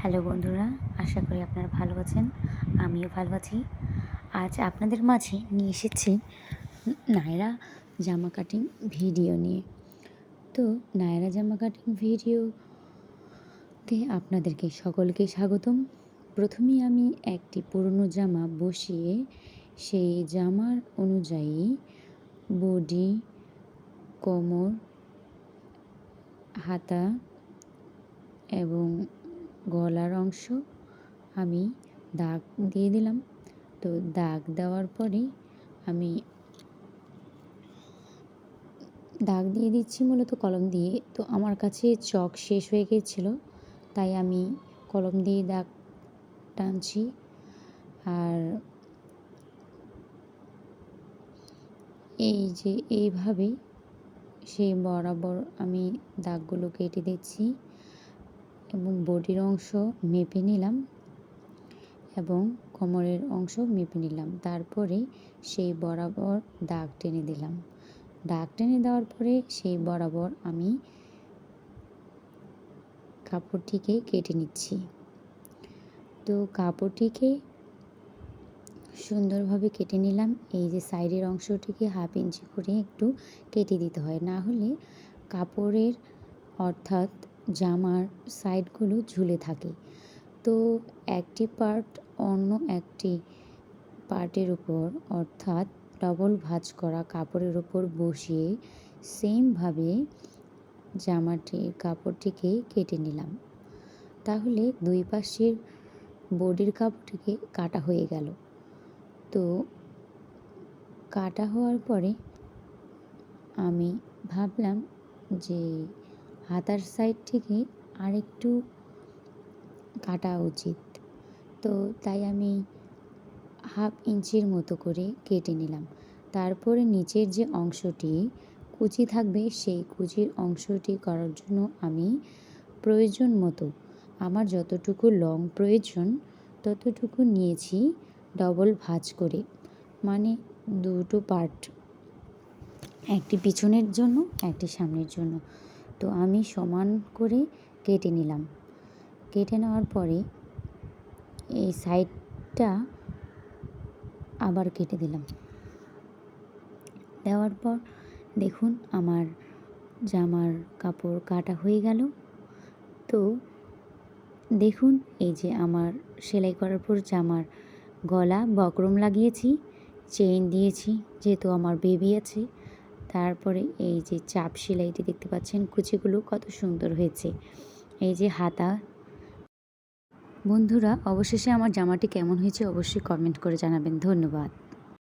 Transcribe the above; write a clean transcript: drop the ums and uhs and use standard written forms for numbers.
Hello বন্ধুরা, আশা করি আপনারা ভালো আছেন। আমিও ভালো আছি। আজ আপনাদের মাঝে নিয়ে এসেছি নায়রা জামা কাটিং ভিডিও নিয়ে। তো নায়রা জামা কাটিং ভিডিওতে আপনাদেরকে সকলকে স্বাগতম। প্রথমেই আমি একটি পুরনো জামা বসিয়ে সেই জামার অনুযায়ী বডি, কোমর, হাতা এবং গলার অংশ আমি দাগ দিয়ে দিলাম। তো দাগ দেওয়ার পরে আমি দাগ দিয়ে দিচ্ছি মূলত কলম দিয়ে। তো আমার কাছে চক শেষ হয়ে গিয়েছিল, তাই আমি কলম দিয়ে দাগ টানছি। আর এই যে এইভাবে সেই বরাবর আমি দাগগুলো কেটে দিচ্ছি এবং বডির অংশ মেপে নিলাম এবং কোমরের অংশ মেপে নিলাম। তারপরে সেই বরাবর দাগ টেনে দিলাম। দাগ টেনে দেওয়ার পরে সেই বরাবর আমি কাপড়টিকে কেটে নিচ্ছি। তো কাপড়টিকে সুন্দরভাবে কেটে নিলাম। এই যে সাইডের অংশটিকে 1/2 ইঞ্চি করে একটু কেটে দিতে হয়, না হলে কাপড়ের অর্থাৎ জামার সাইডগুলো ঝুলে থাকে। তো একটি পার্ট অন্য একটি পার্টের উপর অর্থাৎ ডবল ভাঁজ করা কাপড়ের উপর বসিয়ে সেমভাবে জামাটির কাপড়টিকে কেটে নিলাম। তাহলে দুই পাশের বডির কাপড়টিকে কাটা হয়ে গেল। তো কাটা হওয়ার পরে আমি ভাবলাম যে হাতার সাইড থেকে আরেকটু কাটা উচিত। তো তাই আমি 1/2 ইঞ্চির মতো করে কেটে নিলাম। তারপরে নিচের যে অংশটি কুচি থাকবে সেই কুচির অংশটি করার জন্য আমি প্রয়োজন মতো আমার যতটুকু লং প্রয়োজন ততটুকু নিয়েছি ডবল ভাঁজ করে, মানে দুটো পার্ট, একটি পিছনের জন্য একটি সামনের জন্য। তো আমি সমান করে কেটে নিলাম। কেটে নেওয়ার পরে এই সাইডটা আবার কেটে দিলাম। দেওয়ার পর দেখুন আমার জামার কাপড় কাটা হয়ে গেল। তো দেখুন এই যে আমার সেলাই করার পর জামার গলা বক্রম লাগিয়েছি, চেইন দিয়েছি যেহেতু আমার বেবি আছে। তারপরে এই যে চাপ সেলাইটি দেখতে পাচ্ছেন, কুচিগুলো কত সুন্দর হয়েছে। এই যে হাতা। বন্ধুরা, অবশেষে আমার জামাটি কেমন হয়েছে অবশ্যই কমেন্ট করে জানাবেন। ধন্যবাদ।